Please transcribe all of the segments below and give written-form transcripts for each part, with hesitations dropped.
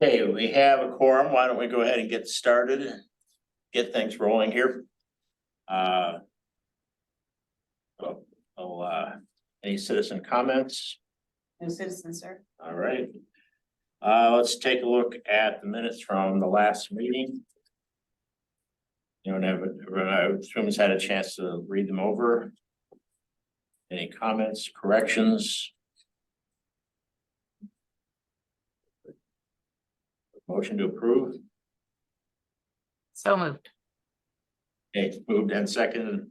Okay, we have a quorum. Why don't we go ahead and get started and get things rolling here? Any citizen comments? No citizen, sir. All right. Let's take a look at the minutes from the last meeting. You don't have, I assume has had a chance to read them over. Any comments, corrections? Motion to approve? So moved. Okay, moved and seconded.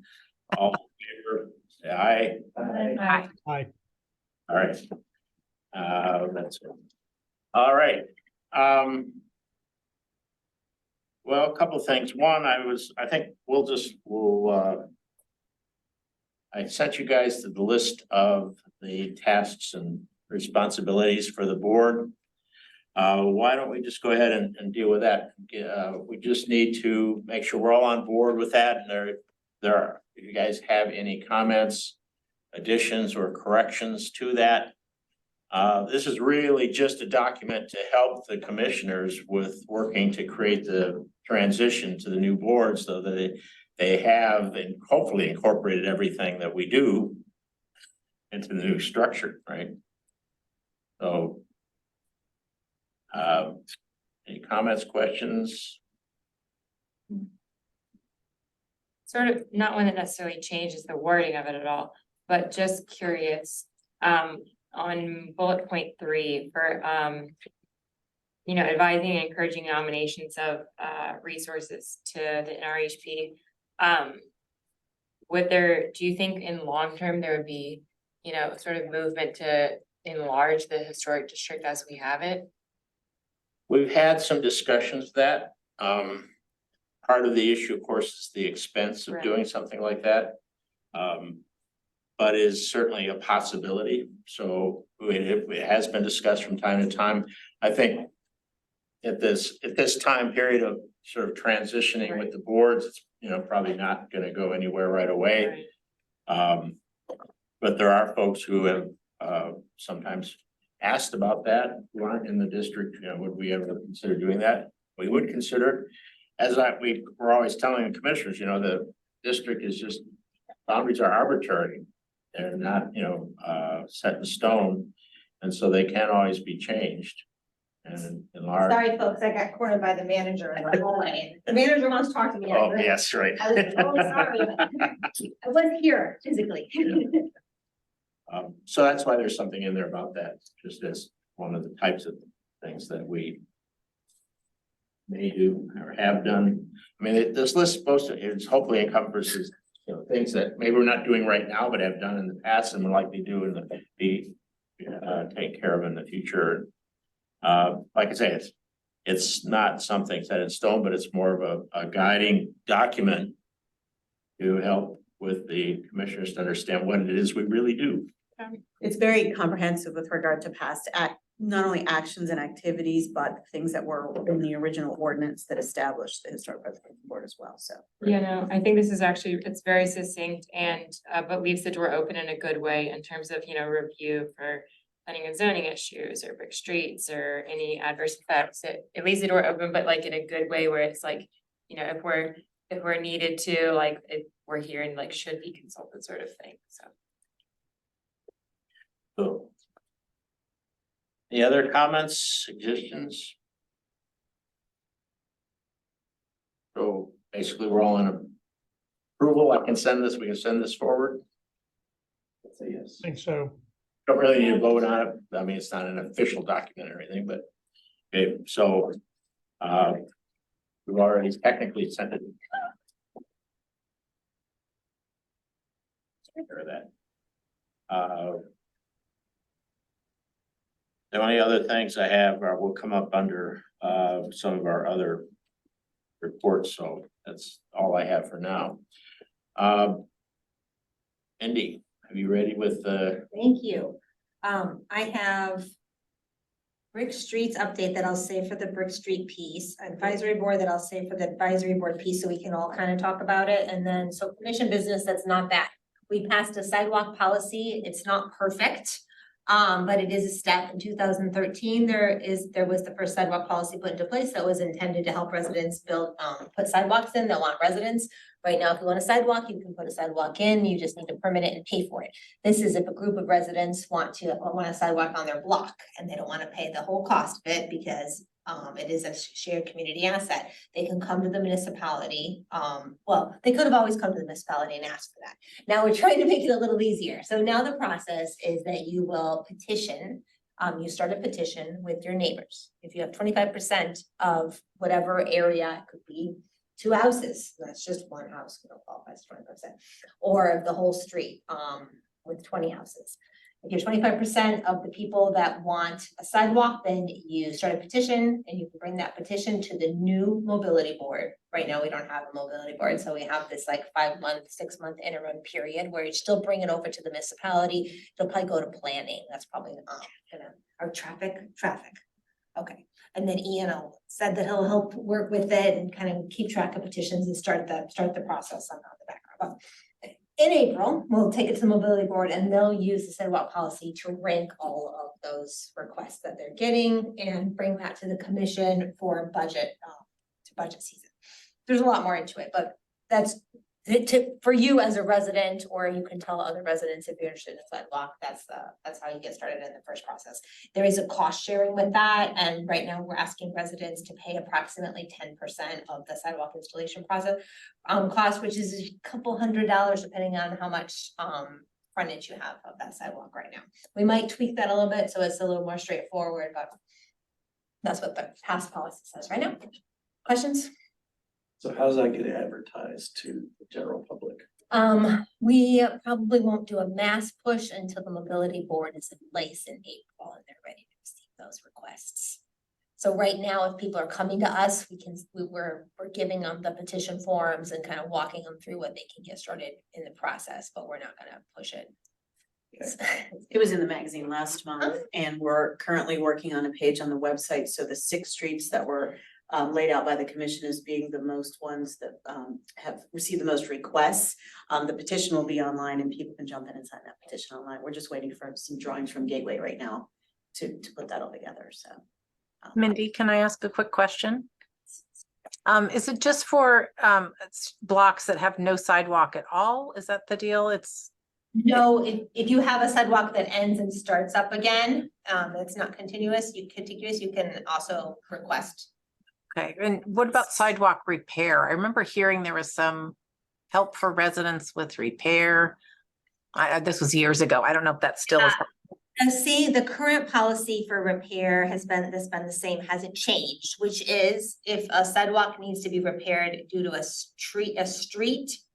All in favor, say aye. Aye. Aye. All right. That's it. All right. Well, a couple of things. One, I think I sent you guys to the list of the tasks and responsibilities for the board. Why don't we just go ahead and deal with that? We just need to make sure we're all on board with that. And if you guys have any comments, additions or corrections to that. This is really just a document to help the commissioners with working to create the transition to the new board so that they have and hopefully incorporated everything that we do into the new structure, right? So any comments, questions? Sort of not one that necessarily changes the wording of it at all, but just curious, on bullet point 3 for, advising and encouraging nominations of, resources to the NRHP. Do you think in long term there would be, sort of movement to enlarge the historic district as we have it? We've had some discussions of that. Part of the issue, of course, is the expense of Right. doing something like that. But is certainly a possibility. So it has been discussed from time to time. I think at this time period of sort of transitioning with the boards, it's, probably not gonna go anywhere right away. Right. But there are folks who have sometimes asked about that, who aren't in the district, would we ever consider doing that? We would consider it. We're always telling the commissioners, the district is just, boundaries are arbitrary. They're not, set in stone, and so they can always be changed. And enlarged. Sorry, folks, I got cornered by the manager in the hallway. The manager wants to talk to me. Oh, yes, right. I was so sorry. I wasn't here physically. So that's why there's something in there about that, just as one of the types of things that we may do or have done. I mean, this list is supposed to, it's hopefully encompasses, things that maybe we're not doing right now, but have done in the past and would likely do in take care of in the future. Like I say, it's not something set in stone, but it's more of a guiding document to help with the commissioners to understand what it is we really do. It's very comprehensive with regard to past not only actions and activities, but things that were in the original ordinance that established the Historic Preservation Board as well, so. Yeah, no, I think this is actually, it's very succinct and, but leaves the door open in a good way in terms of, review for planning and zoning issues or brick streets or any adverse effects. It leaves the door open, but like in a good way where it's like, if we're needed to, like, if we're here and like should be consulted sort of thing, so. So. Any other comments, suggestions? So basically, we're all in approval. We can send this forward. Let's say yes. I think so. Don't really need to vote on it. I mean, it's not an official document or anything, but okay, so we've already technically sent it. Take care of that. The only other things I have will come up under some of our other reports, so that's all I have for now. Indy, are you ready with the? Thank you. I have Brick Streets update that I'll say for the Brick Street piece, advisory board that I'll say for the advisory board piece, so we can all kind of talk about it. And then, so commission business, that's not that. We passed a sidewalk policy. It's not perfect. But it is a step. In 2013, there was the first sidewalk policy put into place that was intended to help residents put sidewalks in. They'll want residents. Right now, if you want a sidewalk, you can put a sidewalk in, you just need to permit it and pay for it. This is if a group of residents want a sidewalk on their block and they don't want to pay the whole cost of it because it is a shared community asset. They can come to the municipality. Well, they could have always come to the municipality and asked for that. Now we're trying to make it a little easier. So now the process is that you will petition. You start a petition with your neighbors. If you have 25% of whatever area, it could be 2 houses, that's just one house, you know, qualifies 25%, or the whole street, with 20 houses. If you're 25% of the people that want a sidewalk, then you start a petition and you can bring that petition to the new mobility board. Right now, we don't have a mobility board, so we have this like 5-month, 6-month interim period where you still bring it over to the municipality. It'll probably go to planning. That's probably or traffic. Okay, and then Ian said that he'll help work with it and kind of keep track of petitions and start the process on the background. But in April, we'll take it to the mobility board and they'll use the sidewalk policy to rank all of those requests that they're getting and bring that to the commission for budget season. There's a lot more into it, but that's for you as a resident, or you can tell other residents if you're interested in a sidewalk. That's how you get started in the first process. There is a cost sharing with that, and right now we're asking residents to pay approximately 10% of the sidewalk installation process cost, which is a couple $100 depending on how much frontage you have of that sidewalk right now. We might tweak that a little bit so it's a little more straightforward, but that's what the past policy says right now. Questions? So how does that get advertised to the general public? We probably won't do a mass push until the mobility board is in place in April and they're ready to receive those requests. So right now, if people are coming to us, we're giving them the petition forms and kind of walking them through what they can get started in the process, but we're not gonna push it. It was in the magazine last month, and we're currently working on a page on the website, so the 6 streets that were laid out by the commission as being the most ones that have received the most requests. The petition will be online and people can jump in and sign that petition online. We're just waiting for some drawings from Gateway right now to put that all together, so. Mindy, can I ask a quick question? Is it just for blocks that have no sidewalk at all? Is that the deal? No, if you have a sidewalk that ends and starts up again, it's not contiguous, you can also request. Okay, and what about sidewalk repair? I remember hearing there was some help for residents with repair. This was years ago. I don't know if that still is. See, the current policy for repair has been the same, hasn't changed, which is if a sidewalk needs to be repaired due to a street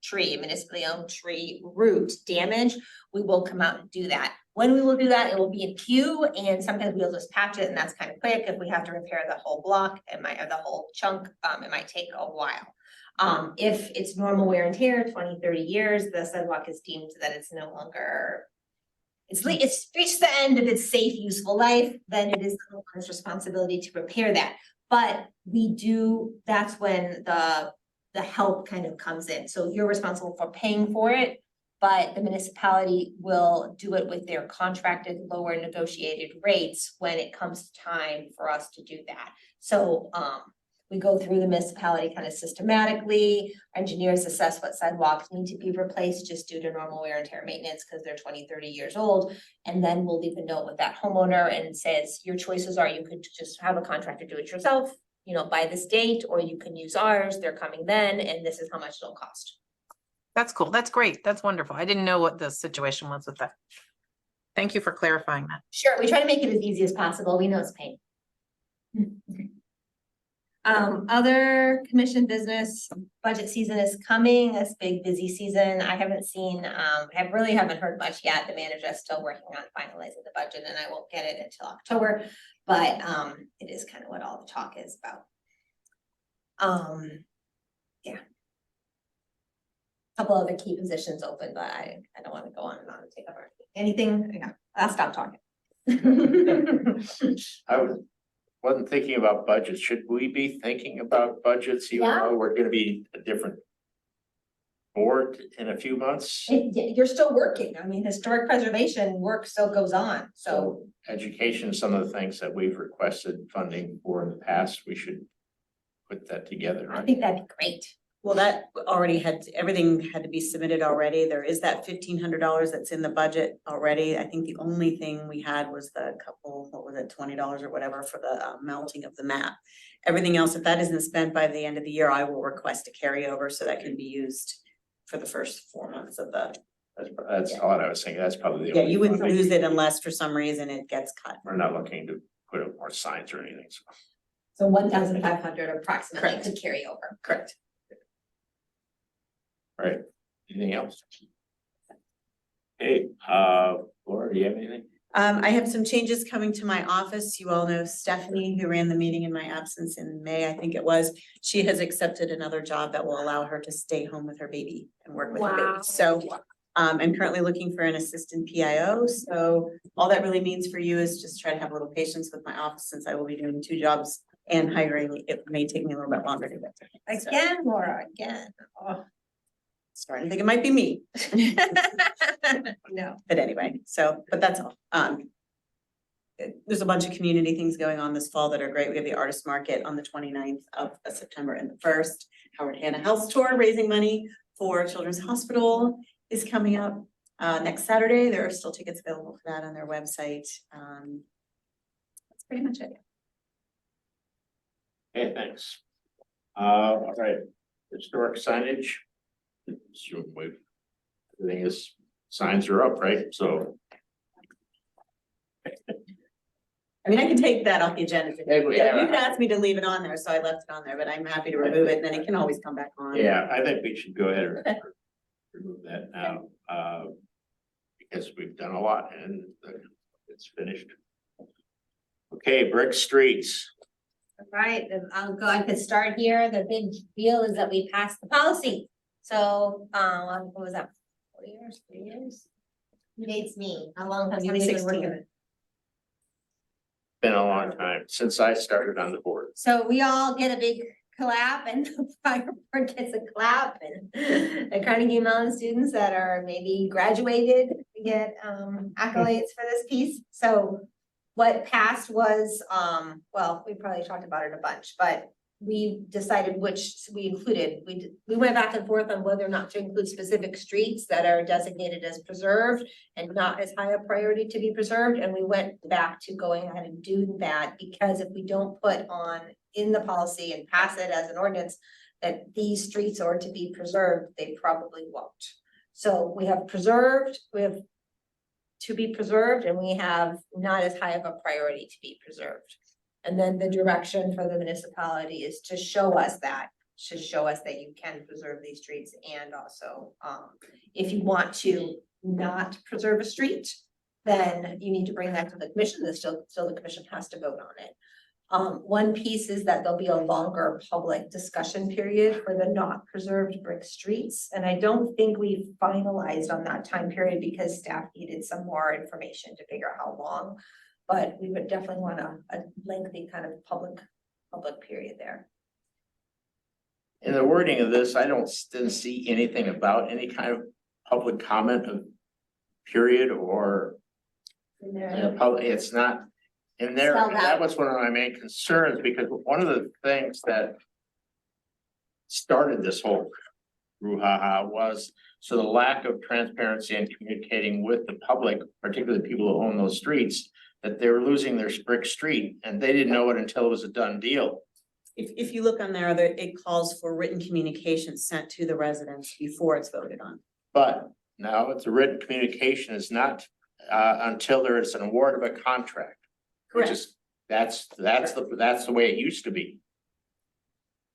tree, municipally owned tree root damage, we will come out and do that. When we will do that, it will be in queue, and sometimes we'll just patch it, and that's kind of quick. If we have to repair the whole block, the whole chunk, it might take a while. If it's normal wear and tear, 20, 30 years, the sidewalk is deemed that it's no longer it's reached the end of its safe, useful life, then it is the homeowner's responsibility to repair that. But that's when the help kind of comes in. So you're responsible for paying for it, but the municipality will do it with their contracted lower negotiated rates when it comes time for us to do that. So we go through the municipality kind of systematically. Engineers assess what sidewalks need to be replaced just due to normal wear and tear maintenance because they're 20, 30 years old. And then we'll leave a note with that homeowner and it says, your choices are you could just have a contractor do it yourself, by this date, or you can use ours, they're coming then, and this is how much it'll cost. That's cool. That's great. That's wonderful. I didn't know what the situation was with that. Thank you for clarifying that. Sure, we try to make it as easy as possible. We know it's pain. Other commission business, budget season is coming, this big busy season. I haven't heard much yet. The manager is still working on finalizing the budget and I won't get it until October, but it is kind of what all the talk is about. Yeah. Couple other key positions open, but I don't want to go on and on and take up anything. Yeah, I'll stop talking. I wasn't thinking about budgets. Should we be thinking about budgets even Yeah. though we're gonna be a different board in a few months. You're still working. I mean, historic preservation work still goes on, so. Education, some of the things that we've requested funding for in the past, we should put that together, I right? think that'd be great. Well, that already had, everything had to be submitted already. There is that $1,500 that's in the budget already. I think the only thing we had was the couple, what was it, $20 or whatever for the melting of the map. Everything else, if that isn't spent by the end of the year, I will request a carryover so that can be used for the first 4 months of the, That's all I was thinking. That's probably the yeah, only you wouldn't funding. lose it unless for some reason it gets cut. We're not looking to put up more signs or anything, so. So 1,500 approximately Correct. to carry over. Correct. Right, anything else? Hey, Laura, do you have anything? I have some changes coming to my office. You all know Stephanie, who ran the meeting in my absence in May, I think it was. She has accepted another job that will allow her to stay home with her baby and work with her Wow. baby. So I'm currently looking for an assistant PIO. So all that really means for you is just try to have a little patience with my office since I will be doing 2 jobs and hiring. It may take me a little bit longer to get there. So, Again, Laura, again. Oh. starting to think it might be me. No. But anyway, so, but that's all. There's a bunch of community things going on this fall that are great. We have the artist market on the 29th of September and the 1st. Howard Hanna Health Tour raising money for Children's Hospital is coming up next Saturday. There are still tickets available for that on their website. That's pretty much it. Okay, thanks. All right, historic signage. Assume everything is, signs are up, right? So. I mean, I can take that off the agenda. Yeah, we have- You've asked me to leave it on there, so I left it on there, but I'm happy to remove it and then it can always come back on. Yeah, I think we should go ahead and Okay. remove that now, because we've done a lot and it's finished. Okay, brick streets. Right, I could start here. The big deal is that we passed the policy. So, what was that? 4 years, 3 years? Who dates me? How long have you been 2016. working? Been a long time since I started on the board. So we all get a big clap and the fire board gets a clap and the Carnegie Mellon students that are maybe graduated get accolades for this piece. So what passed was, well, we probably talked about it a bunch, but we decided which we included. We went back and forth on whether or not to include specific streets that are designated as preserved and not as high a priority to be preserved. And we went back to going ahead and do that because if we don't put on in the policy and pass it as an ordinance that these streets are to be preserved, they probably won't. So we have preserved, we have to be preserved, and we have not as high of a priority to be preserved. And then the direction for the municipality is to show us that you can preserve these streets and also, if you want to not preserve a street, then you need to bring that to the commission, still the commission has to vote on it. One piece is that there'll be a longer public discussion period for the not preserved brick streets. And I don't think we've finalized on that time period because staff needed some more information to figure out how long. But we would definitely want a lengthy kind of public period there. In the wording of this, I didn't see anything about any kind of public comment of period or In in there. the public, it's not in there. Spelled out. That was one of my main concerns because one of the things that started this whole brouhaha was so the lack of transparency and communicating with the public, particularly the people who own those streets, that they were losing their brick street and they didn't know it until it was a done deal. If you look on there, it calls for written communication sent to the residents before it's voted on. But now it's a written communication is not until there is an award of a contract. Which is, that's the way it used to be.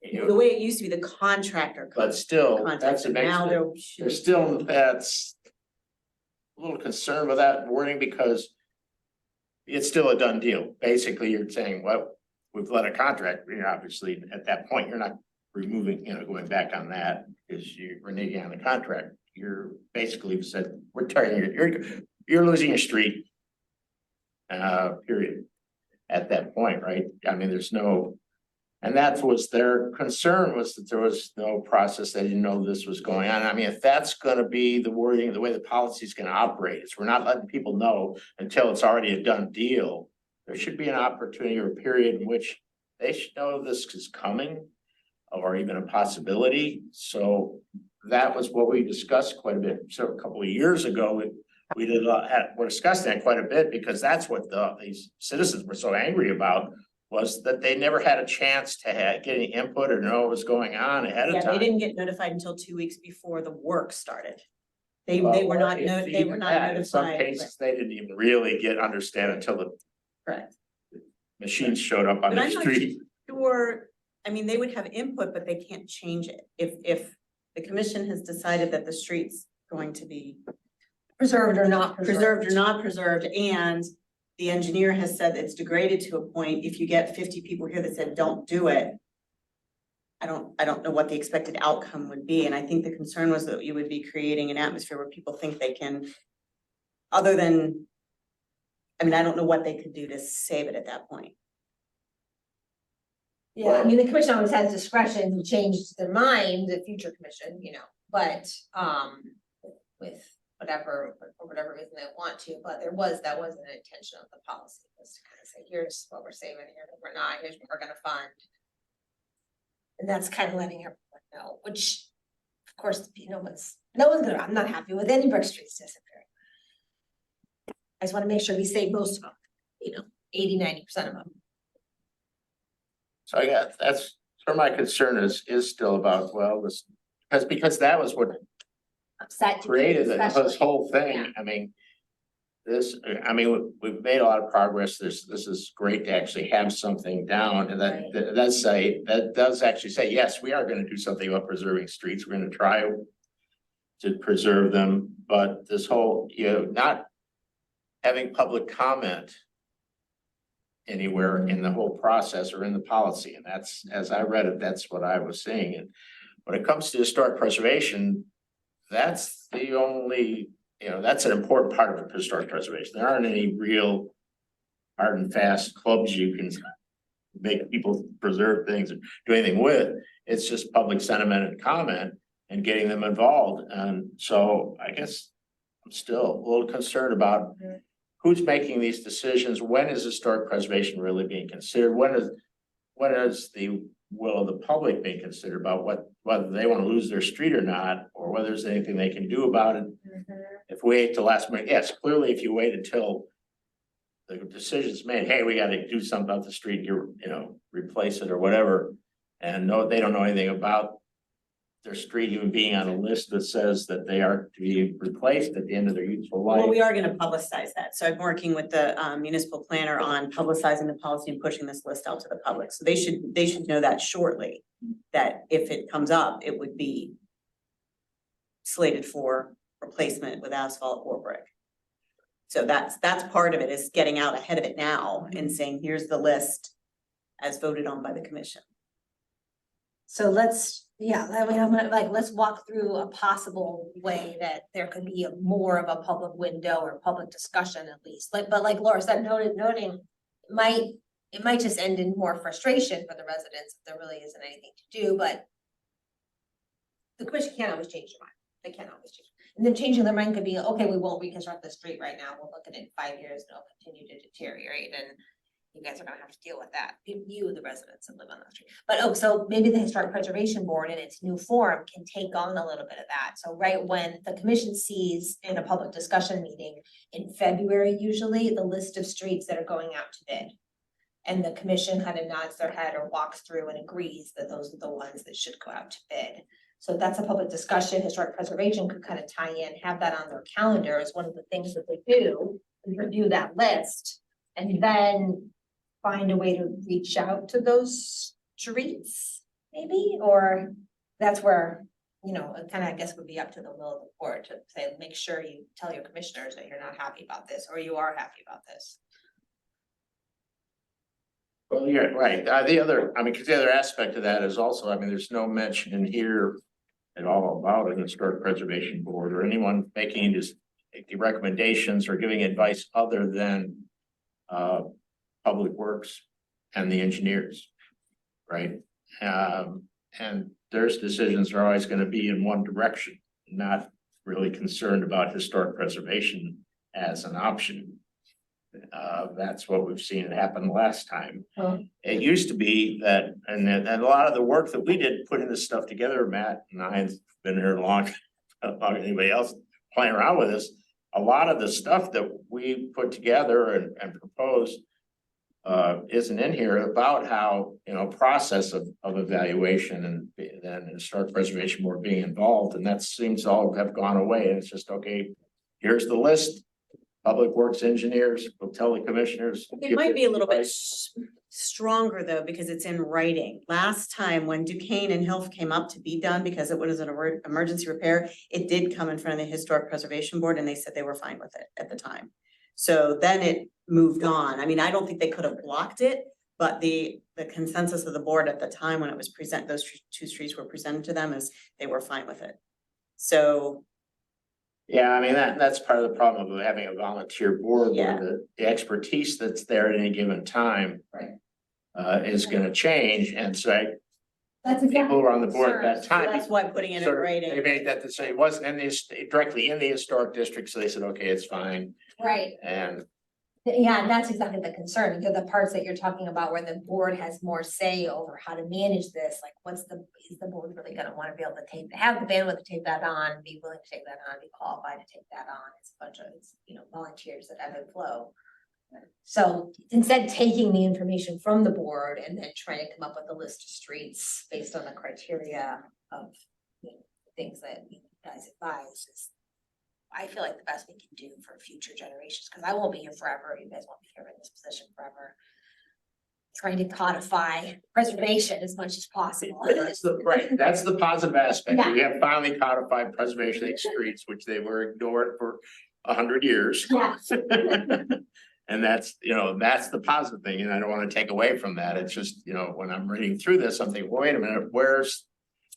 You The know, way it used to be, the contractor. but still, that's contacted. Now amazing. there should There's be- still, that's a little concerned with that wording because it's still a done deal. Basically, you're saying, well, we've let a contract, you know, obviously, at that point, you're not removing, going back on that because you're reneging on the contract. You're basically said, we're telling you, you're losing your street. Period. At that point, right? I mean, there's no, And that was their concern, was that there was no process, they didn't know this was going on. I mean, if that's gonna be the wording, the way the policy is gonna operate, is we're not letting people know until it's already a done deal. There should be an opportunity or a period in which they should know this is coming, or even a possibility. So that was what we discussed quite a bit. So a couple of years ago, we did a lot, we're discussing that quite a bit, because that's what these citizens were so angry about, was that they never had a chance to get any input or know what was going on ahead of Yeah, they time. didn't get notified until 2 weeks before the work started. They were not, Well, they were even not that, in some notified. cases, they didn't even really understand until the Correct. machines showed up on But the I'm not street. sure, I mean, they would have input, but they can't change it. If the commission has decided that the street's going to be Preserved or not preserved or not preserved, and the engineer has said it's degraded to a point, if you get 50 people here that said, don't do it. I don't know what the expected outcome would be, and I think the concern was that you would be creating an atmosphere where people think they can, other than, I mean, I don't know what they could do to save it at that point. Yeah, I mean, the commission always has discretion to change their mind, the future commission, you know, but, with whatever, for whatever reason they want to, but that was an intention of the policy, was to kind of say, here's what we're saving, here's what we're not, here's what we're gonna fund. And that's kind of letting everyone know, which, of course, no one's gonna, I'm not happy with any brick streets disappearing. I just wanna make sure we save most of them, 80-90% of them. So I got, that's where my concern is still about, well, this, because that was what Upset. to created people, this especially. whole Yeah. thing. I mean, we've made a lot of progress. This is great to actually have something down, and Right. that does actually say, yes, we are gonna do something about preserving streets. We're gonna try to preserve them, but this whole, not having public comment anywhere in the whole process or in the policy, and that's, as I read it, that's what I was seeing. And when it comes to historic preservation, that's the only, that's an important part of historic preservation. There aren't any real hard and fast clubs you can make people preserve things or do anything with. It's just public sentiment and comment and getting them involved. And so I guess I'm still a little concerned about who's making these decisions. When is historic preservation really being considered? When is the will of the public being considered about whether they want to lose their street or not, or whether there's anything they can do about it? If we wait till last minute, yes, clearly if you wait until the decision's made, hey, we gotta do something about the street, replace it or whatever. And they don't know anything about their street even being on a list that says that they are to be replaced at the end of their useful life. Well, we are gonna publicize that, so I'm working with the municipal planner on publicizing the policy and pushing this list out to the public, so they should know that shortly. That if it comes up, it would be slated for replacement with asphalt or brick. So that's part of it, is getting out ahead of it now and saying, here's the list as voted on by the commission. So let's walk through a possible way that there could be more of a public window or public discussion at least. But like Laura said, noting, it might just end in more frustration for the residents if there really isn't anything to do, but the commission can't always change their mind. They can't always change. And then changing their mind could be, okay, we won't reconstruct the street right now. We'll look at it in 5 years and it'll continue to deteriorate, and you guys are gonna have to deal with that. You, the residents that live on that street. But so maybe the Historic Preservation Board in its new form can take on a little bit of that. So right when the commission sees in a public discussion meeting in February, usually the list of streets that are going out to bid. And the commission kind of nods their head or walks through and agrees that those are the ones that should go out to bid. So that's a public discussion. Historic preservation could kind of tie in, have that on their calendar as one of the things that they do, is review that list. And then find a way to reach out to those streets, maybe, or that's where, it kind of, I guess, would be up to the will of the board to say, make sure you tell your commissioners that you're not happy about this, or you are happy about this. Well, you're right. Because the other aspect of that is also, there's no mention in here at all about an historic preservation board or anyone making just the recommendations or giving advice other than public works and the engineers. right? And their decisions are always gonna be in one direction, not really concerned about historic preservation as an option. That's what we've seen happen last time. Oh. It used to be that, and a lot of the work that we did putting this stuff together, Matt and I have been here long, long anybody else playing around with this. A lot of the stuff that we put together and proposed isn't in here about how, you know, process of evaluation and then historic preservation board being involved, and that seems to all have gone away, and it's just, okay, here's the list. Public Works engineers will tell the commissioners. It might be a little bit stronger though, because it's in writing. Last time when Duquesne and Hilf came up to be done, because it was an emergency repair, it did come in front of the Historic Preservation Board and they said they were fine with it at the time. So then it moved on. I mean, I don't think they could have blocked it, but the consensus of the board at the time when it was those two streets were presented to them is they were fine with it. So Yeah, I mean, that's part of the problem of having a volunteer board Yeah. where the expertise that's there at any given time. Right. Is gonna change, and so That's people exactly. who were on the board at that so time. that's why putting it in They writing. made that decision, it wasn't in the, directly in the historic district, so they said, okay, it's fine, Right, and yeah, and that's exactly the concern, the parts that you're talking about where the board has more say over how to manage this, like is the board really gonna wanna be able to have the bandwidth to take that on, be willing to take that on, be qualified to take that on, it's a bunch of, volunteers that ebb and flow. So instead taking the information from the board and then trying to come up with a list of streets based on the criteria of things that you guys advise is, I feel like the best we can do for future generations, because I won't be here forever, you guys won't be here in this position forever. Trying to codify preservation as much as possible. that's that's the positive aspect. Yeah. We have finally codified preservation of these streets, which they were ignored for 100 years. Yeah. And that's, that's the positive thing, and I don't want to take away from that. It's just, when I'm reading through this, I'm thinking, wait a minute, where's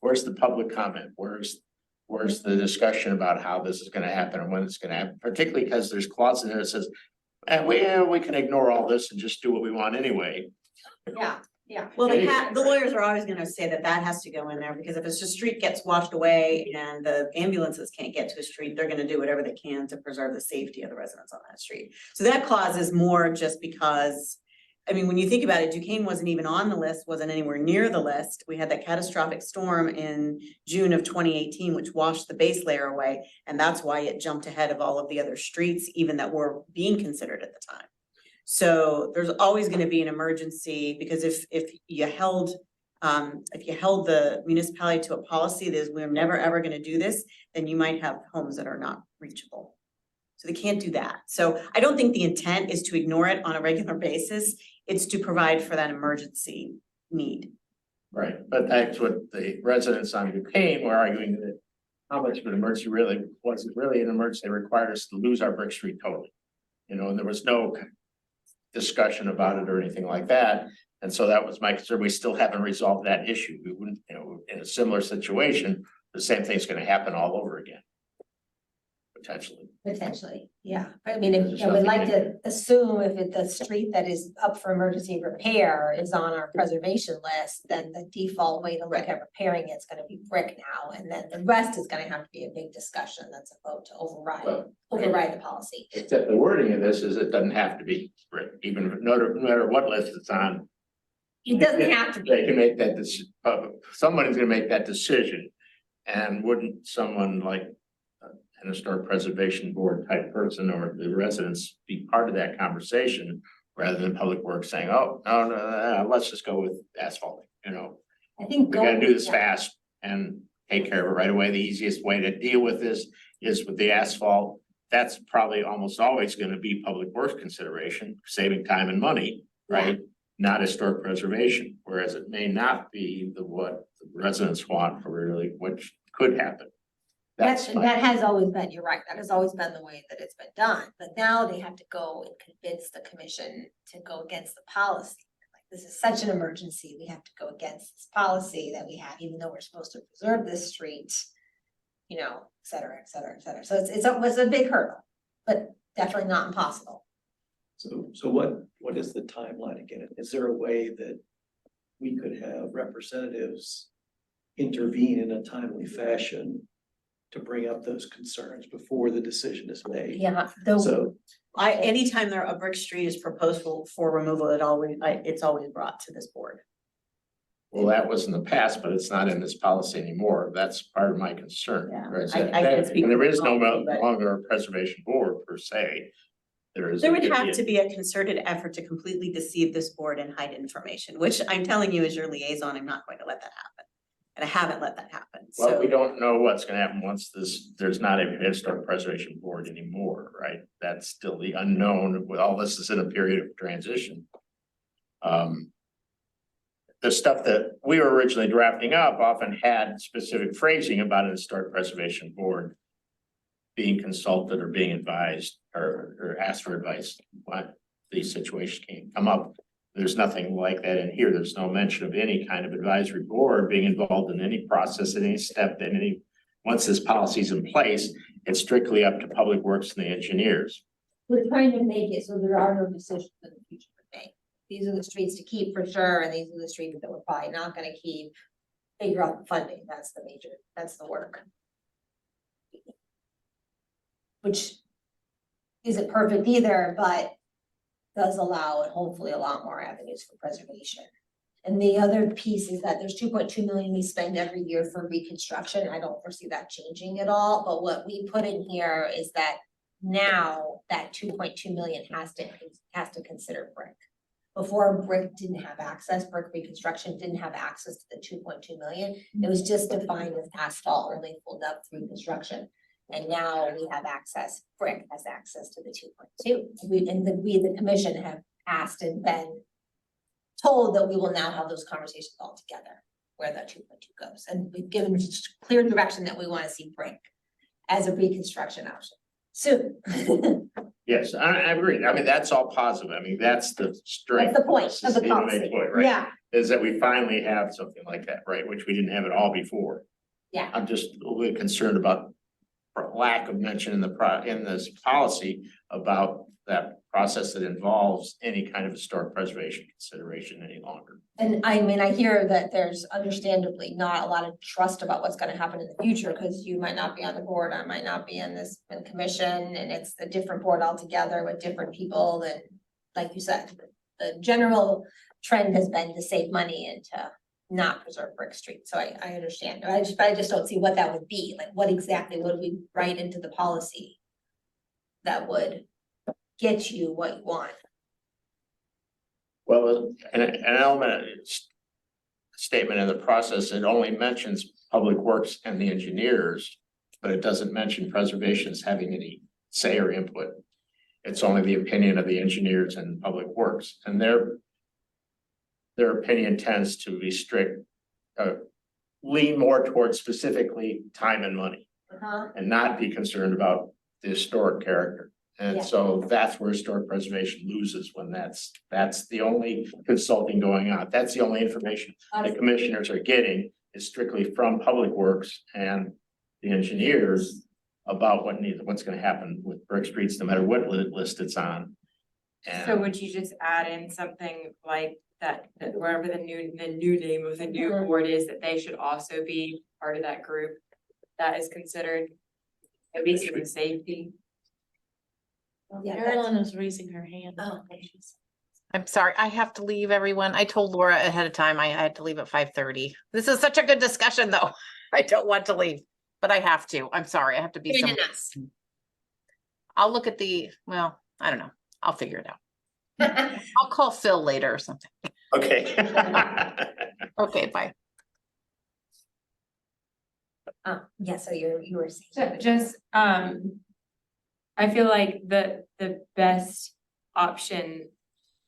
the public comment? Where's the discussion about how this is gonna happen and when it's gonna happen, particularly because there's clauses in there that says, and we can ignore all this and just do what we want anyway. Yeah. Well, the lawyers are always gonna say that has to go in there, because if it's just street gets washed away and the ambulances can't get to a street, they're gonna do whatever they can to preserve the safety of the residents on that street. So that clause is more just because, I mean, when you think about it, Duquesne wasn't even on the list, wasn't anywhere near the list. We had that catastrophic storm in June of 2018, which washed the base layer away. And that's why it jumped ahead of all of the other streets, even that were being considered at the time. So there's always gonna be an emergency, because if you held the municipality to a policy that is, we're never ever gonna do this, then you might have homes that are not reachable. So they can't do that. So I don't think the intent is to ignore it on a regular basis. It's to provide for that emergency need. Right, but that's what the residents on Duquesne were arguing, that how much of an emergency really, was it really an emergency? They required us to lose our brick street totally. And there was no discussion about it or anything like that. And so that was my concern. We still haven't resolved that issue. We wouldn't, in a similar situation, the same thing's gonna happen all over again. Potentially. Yeah. I mean, I would like to assume if the street that is up for emergency repair is on our preservation list, then the default way to look at repairing it's gonna be brick now, and then the rest is gonna have to be a big discussion. That's a vote to override the policy. Except the wording of this is it doesn't have to be brick, even no matter what list it's on. It doesn't have to be. They can make that somebody's gonna make that decision. And wouldn't someone like an historic preservation board type person or the residents be part of that conversation rather than Public Works saying, oh, no, let's just go with asphalt, I think. we gotta do this yeah. fast and take care of it right away. The easiest way to deal with this is with the asphalt. That's probably almost always gonna be Public Works consideration, saving time and money, right? Not historic preservation, whereas it may not be what the residents want for really, which could happen. That's That has always been, you're right, that has always been the way that it's been done, but now they have to go and convince the commission to go against the policy. Like, this is such an emergency, we have to go against this policy that we have, even though we're supposed to preserve this street. Et cetera, et cetera, et cetera. So it was a big hurdle, but definitely not impossible. So what is the timeline again? Is there a way that we could have representatives intervene in a timely fashion to bring up those concerns before the decision is made. Yeah, though, So, Anytime a brick street is proposed for removal, it's always brought to this board. Well, that was in the past, but it's not in this policy anymore. That's part of my concern. Yeah, Right? I can't speak And there for is no policy, but- longer a preservation board per se. There is. There would have to be a concerted effort to completely deceive this board and hide information, which I'm telling you as your liaison, I'm not going to let that happen. And I haven't let that happen, Well, we so. don't know what's gonna happen once there's not a historic preservation board anymore, right? That's still the unknown, all this is in a period of transition. The stuff that we were originally drafting up often had specific phrasing about a historic preservation board being consulted or being advised or asked for advice when the situation come up. There's nothing like that in here. There's no mention of any kind of advisory board being involved in any process, at any step, in any, once this policy is in place, it's strictly up to Public Works and the engineers. we're trying to make it so there are no decisions in the future to make. These are the streets to keep for sure, and these are the streets that we're probably not gonna keep. Figure out the funding, that's the work. Which isn't perfect either, but does allow and hopefully a lot more avenues for preservation. And the other piece is that there's 2.2 million we spend every year for reconstruction. I don't foresee that changing at all, but what we put in here is that now that 2.2 million has to consider brick. Before brick didn't have access, brick reconstruction didn't have access to the 2.2 million. It was just defined as asphalt only pulled up through construction. And now we have access, brick has access to the 2.2. The commission have asked and been told that we will now have those conversations all together, where that 2.2 goes. And we've given just clear direction that we want to see brick as a reconstruction option soon. Yes, I agree. I mean, that's all positive. I mean, that's the strength. That's the point of the This is policy. main point, right? Yeah, Is that we finally have something like that, right, which we didn't have at all before. yeah. I'm just a little bit concerned about lack of mention in in this policy about that process that involves any kind of historic preservation consideration any longer. And I mean, I hear that there's understandably not a lot of trust about what's gonna happen in the future, because you might not be on the board, I might not be in this commission, and it's a different board altogether with different people, and like you said, the general trend has been to save money and to not preserve Brick Street, so I understand, I just don't see what that would be, like, what exactly would we write into the policy that would get you what you want? Well, an element, statement in the process, it only mentions Public Works and the engineers, but it doesn't mention preservation as having any say or input. It's only the opinion of the engineers and Public Works, and their opinion tends to be strict, lean more towards specifically time and money, and not be concerned about the historic character. And Yeah. so that's where historic preservation loses, when that's the only consulting going on. That's the only information the commissioners are getting is strictly from Public Works and the engineers about what's gonna happen with Brick Streets, no matter what list it's on. So And would you just add in something like that wherever the new name of the new Mhm. board is, that they should also be part of that group that is considered at least for safety? Yeah, Carolyn is raising her hand. Oh. I'm sorry, I have to leave, everyone. I told Laura ahead of time I had to leave at 5:30. This is such a good discussion, though. I don't want to leave, but I have to. I'm sorry, I have to be some. I'll look at well, I don't know. I'll figure it out. I'll call Phil later or something. okay. Okay, bye. Yeah, so you were saying. So just, I feel like the best option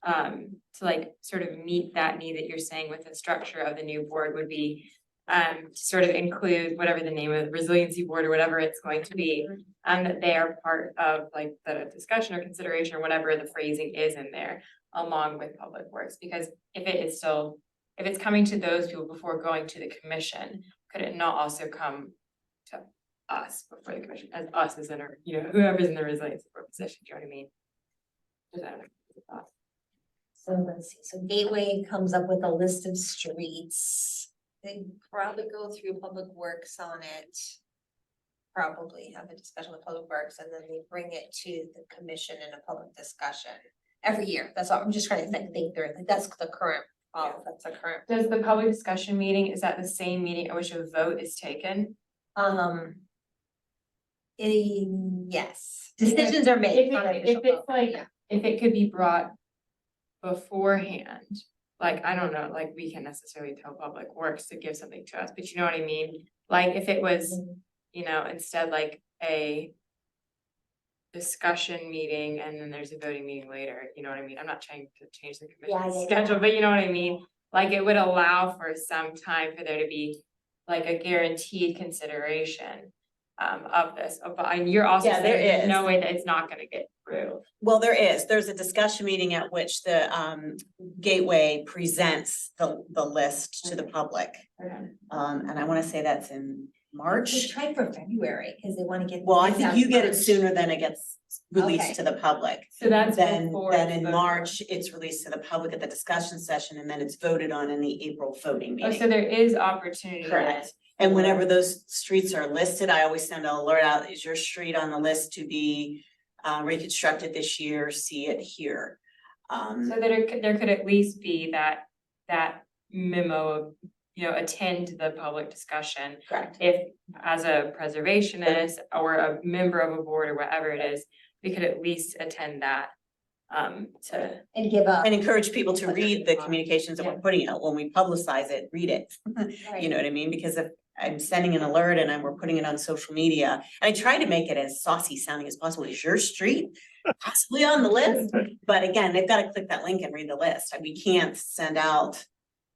to like sort of meet that need that you're saying with the structure of the new board would be to sort of include whatever the name of the resiliency board or whatever it's going to be, that they are part of like the discussion or consideration or whatever the phrasing is in there, along with Public Works, because if it's coming to those people before going to the commission, could it not also come to us before the commission, as us as in our, whoever's in the resiliency board position, do you know what I mean? Just, I don't know, So let's see, so Gateway comes up with a list of streets. They probably go through Public Works on it. Probably have a discussion with Public Works and then they bring it to the commission in a public discussion every year. That's all, I'm just trying to think through it. Like, that's the current, that's the current. Does the public discussion meeting, is that the same meeting at which a vote is taken? Yes, decisions are made. If it's like, if it could be brought beforehand, like, I don't know, like, we can necessarily tell Public Works to give something to us, but you know what I mean? Like, if it was, you know, instead like a discussion meeting and then there's a voting meeting later, you know what I mean? I'm not trying to change the commission's schedule, but you know what I mean? Like, it would allow for some time for there to be like a guaranteed consideration of this, and you're also Yeah, there saying there's is. no way that it's not gonna get through. Well, there's a discussion meeting at which the Gateway presents the list to the public. And I wanna say that's in We March. tried for February, because they wanna get. Well, I this think out you in get it March. sooner than it gets Okay. released to the public. So that's Then before. in it's voted on. March, it's released to the public at the discussion session and then it's voted on in the April voting Oh, so meeting. there is opportunity. Correct. And whenever those streets are listed, I always send an alert out, is your street on the list to be reconstructed this year, see it here. So there could at least be that memo of, you know, attend to the public discussion. Correct. If as a preservationist or a member of a board or whatever it is, we could at least attend that. To, And give up. And encourage people to read the communications that we're putting out. When we publicize it, read it. You know what I mean? Because if I'm sending an alert and we're putting it on social media, and I try to make it as saucy sounding as possible. Is your street possibly on the list? But again, they've got to click that link and read the list. We can't send out,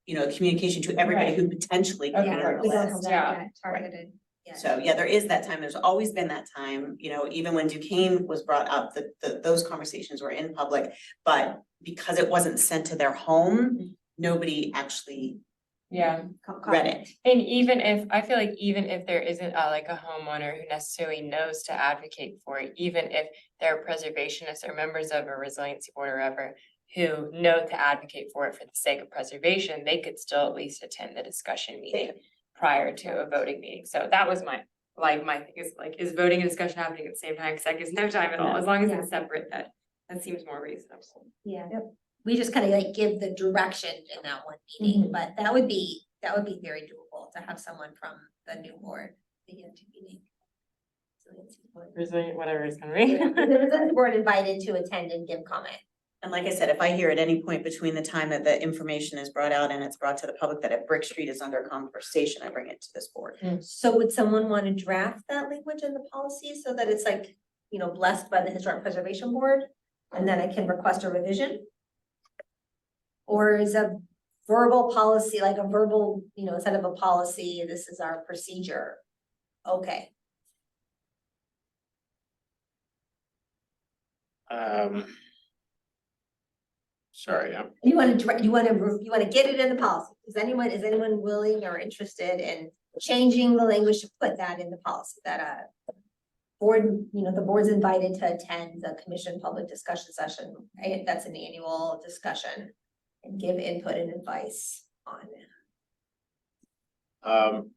you know, communication to everybody Right. who potentially could be Okay. on the We don't have list. that Yeah. yet targeted. yet. So, yeah, there is that time. There's always been that time, you know, even when Duquesne was brought up, those conversations were in public. But because it wasn't sent to their home, nobody actually yeah. read it. And even if, I feel like even if there isn't like a homeowner who necessarily knows to advocate for it, even if they're preservationists or members of a resiliency board or whatever, who know to advocate for it for the sake of preservation, they could still at least attend the discussion meeting prior to a voting meeting. So that was my thing is like, is voting and discussion happening at the same time? Cause that gives no time at all. As long as it's separate, that seems more reasonable. Yeah, we just kind of like give the direction in that one meeting, but that would be very doable to have someone from the new board begin to meeting. Resilient, whatever it's gonna be. The board invited to attend and give comment. And like I said, if I hear at any point between the time that the information is brought out and it's brought to the public that a Brick Street is under conversation, I bring it to this board. So would someone want to draft that language in the policy so that it's like, you know, blessed by the Historic Preservation Board? And then I can request a revision? Or is a verbal policy, like a verbal, you know, instead of a policy, this is our procedure? Okay, Sorry, you want to, you want to get it in the policy? Is anyone willing or interested in changing the language to put that in the policy that board, you know, the board's invited to attend the commission public discussion session, right? That's an annual discussion and give input and advice on it.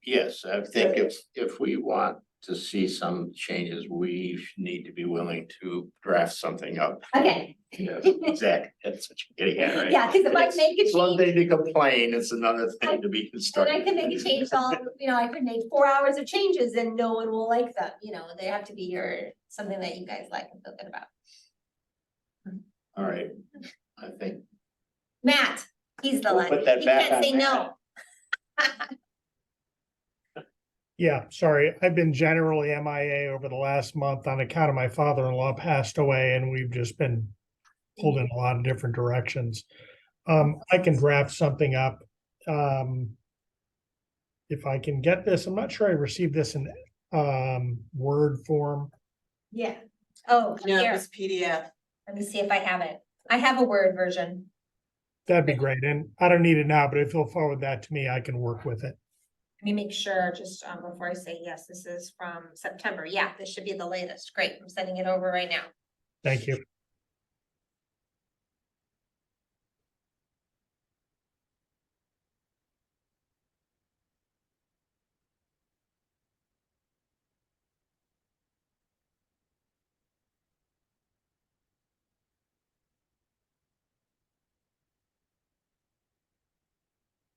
yes, I think if we want to see some changes, we need to be willing to draft something up. Okay, Yes, exactly, that's what you're getting at, right? yeah, because if I make a It's one change, thing to complain, it's another thing to be then constructive. I can make a change all, you know, I could make 4 hours of changes and no one will like them, you know, they have to be something that you guys like and feel good about. All right, I think, Matt, he's the We'll one, put that he back can't on say no. Yeah, sorry. I've been generally MIA over the last month on account of my father-in-law passed away and we've just been pulled in a lot of different directions. I can draft something up. If I can get this, I'm not sure I received this in Word form. Yeah. Oh, No, it here, was PDF. let me see if I have it. I have a Word version. That'd be great. And I don't need it now, but if you'll forward that to me, I can work with it. Let me make sure, just before I say yes, this is from September. Yeah, this should be the latest. Great, I'm sending it over right now. Thank you.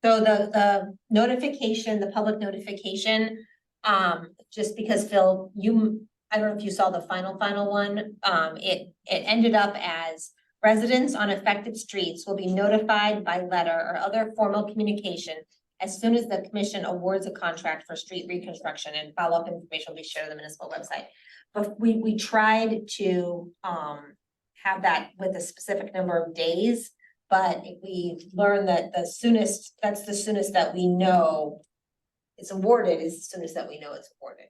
So the notification, the public notification, just because Phil, I don't know if you saw the final one, it ended up as residents on affected streets will be notified by letter or other formal communication as soon as the commission awards a contract for street reconstruction, and follow-up information will be shared on the municipal website. But we tried to have that with a specific number of days, but we learned that that's the soonest that we know it's awarded, is as soon as that we know it's awarded.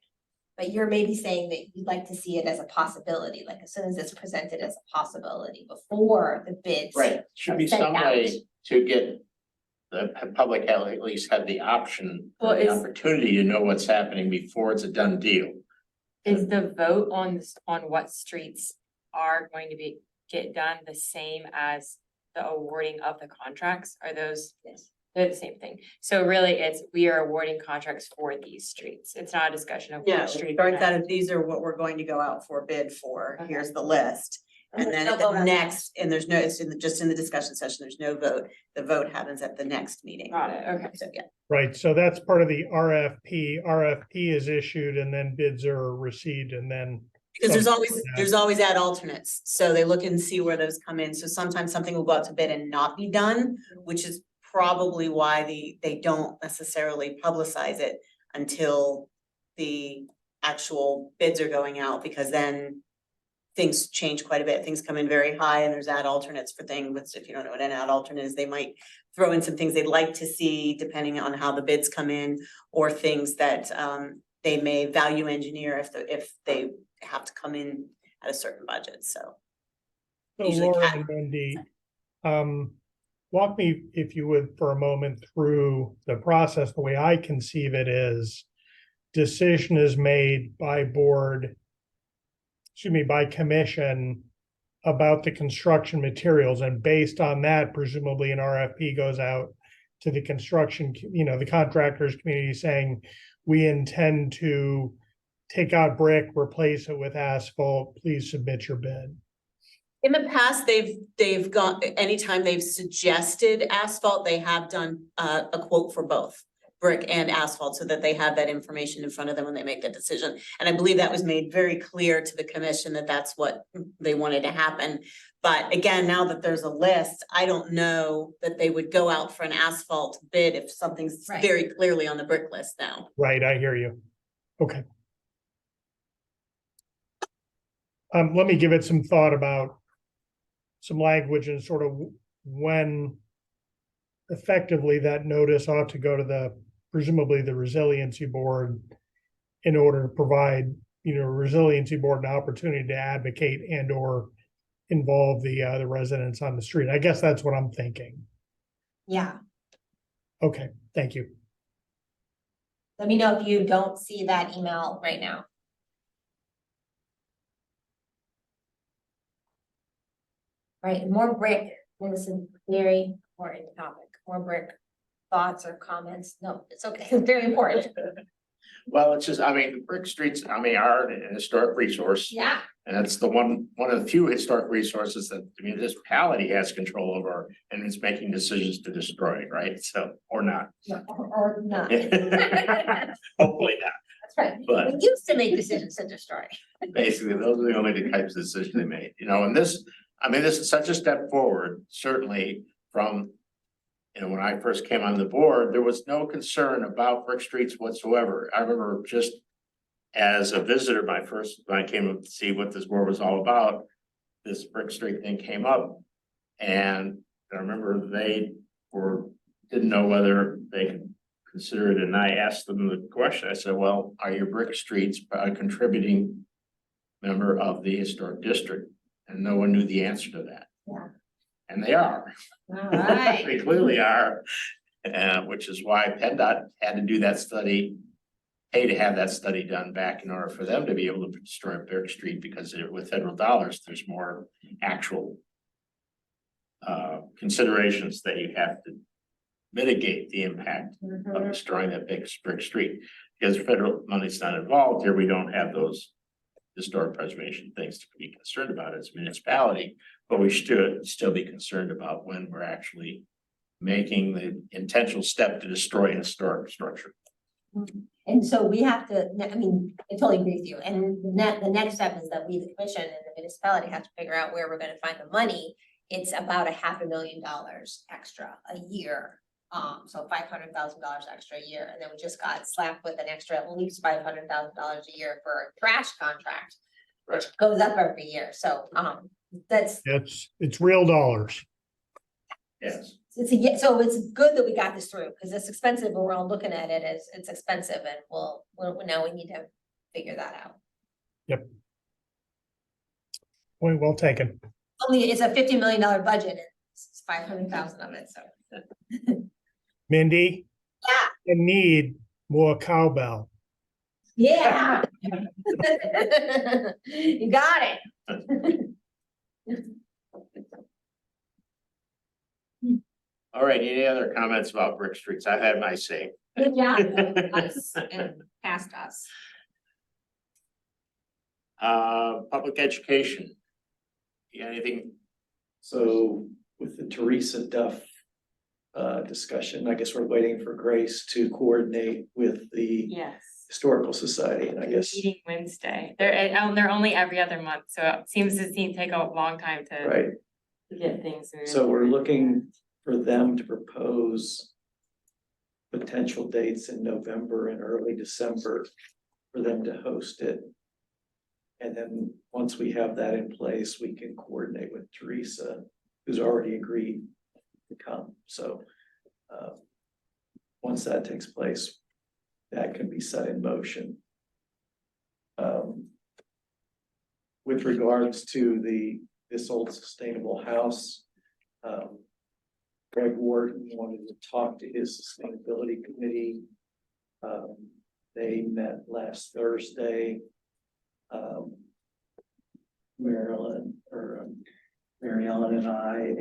But you're maybe saying that you'd like to see it as a possibility, like as soon as it's presented as a possibility before the bids. Right, should be Sent some out. way to get the public at least have the option, Well, or the is- opportunity to know what's happening before it's a done deal. Is the vote on what streets are going to get done the same as the awarding of the contracts? Are those? Yes. They're the same thing. So really, we are awarding contracts for these streets. It's not a discussion of. Yeah, which street start they're that, at. if these are what we're going to go out for bid for, Okay. here's the list. And then They'll at vote the on that. next, and there's no, it's just in the discussion session, there's no vote, the vote happens at the next meeting. Got it, okay. So, yeah, Right, so that's part of the RFP. RFP is issued and then bids are received and then. because Yeah. there's always ad alternates, so they look and see where those come in, so sometimes something will go out to bid and not be done, which is probably why they don't necessarily publicize it until the actual bids are going out, because then things change quite a bit. Things come in very high and there's ad alternates for things. If you don't know what an ad alternate is, they might throw in some things they'd like to see depending on how the bids come in, or things that they may value engineer if they have to come in at a certain budget, so. So Usually Laura cat- and Wendy, walk me, if you would, for a moment through the process. The way I conceive it is decision is made by by commission about the construction materials, and based on that, presumably an RFP goes out to the construction, the contractors community saying, we intend to take out brick, replace it with asphalt, please submit your bid. In the past, they've gone, anytime they've suggested asphalt, they have done a quote for both brick and asphalt, so that they have that information in front of them when they make that decision. And I believe that was made very clear to the commission that that's what they wanted to happen. But again, now that there's a list, I don't know that they would go out for an asphalt bid if something's Right. very clearly on the brick list now. Right, I hear you. Okay. Let me give it some thought about some language and sort of when effectively that notice ought to go to presumably the resiliency board in order to provide, resiliency board an opportunity to advocate and or involve the residents on the street. I guess that's what I'm thinking. Yeah, Okay, thank you. let me know if you don't see that email right now. Right, more brick, this is very important topic, more brick thoughts or comments, no, it's okay, it's very important. Well, it's just, the brick streets, are an historic resource. Yeah, And it's the one of the few historic resources that the municipality has control over, and it's making decisions to destroy, right? So, or not. or not. That's Hopefully not. right, But- we used to make decisions to destroy. Basically, those are the only types of decisions they made, and this is such a step forward, certainly from. When I first came on the board, there was no concern about brick streets whatsoever. I remember just as a visitor, when I came up to see what this board was all about, this brick street thing came up. And I remember didn't know whether they could consider it, and I asked them the question. I said, well, are your brick streets a contributing member of the historic district? And no one knew the answer to that. Yeah. And they are. All right. They clearly are, which is why PennDOT had to do that study, pay to have that study done back in order for them to be able to destroy Brick Street, because with federal dollars, there's more actual considerations that you have to mitigate the impact of destroying that big brick street. Because federal money's not involved here, we don't have those historic preservation things to be concerned about as a municipality, but we should still be concerned about when we're actually making the intentional step to destroy a historic structure. And so we have to, I mean, I totally agree with you, and the next step is that we, the commission and the municipality, have to figure out where we're gonna find the money. It's about $500,000 extra a year, so $500,000 extra a year, and then we just got slapped with an extra at least $500,000 a year for a trash contract. Which goes up every year, so, that's, It's real dollars. Yes. so it's good that we got this through, because it's expensive, but we're all looking at it as, it's expensive, and now we need to figure that out. Point well taken. Only, it's a $50 million budget, and it's 500,000 of it, so. Mindy? Yeah. I need more cowbell. Yeah. You got it. All right, any other comments about Brick Streets? I've had my say. Good job, us and past us. Public education. You got anything? So with the Teresa Duff discussion, I guess we're waiting for Grace to coordinate with the Yes. Historical Society, and I guess, Meeting Wednesday. They're only every other month, so it seems to take a long time to right? get things. So we're looking for them to propose potential dates in November and early December for them to host it. And then once we have that in place, we can coordinate with Teresa, who's already agreed to come. So once that takes place, that can be set in motion. With regards to this old sustainable house, Greg Wharton wanted to talk to his sustainability committee. They met last Thursday. Mary Ellen and I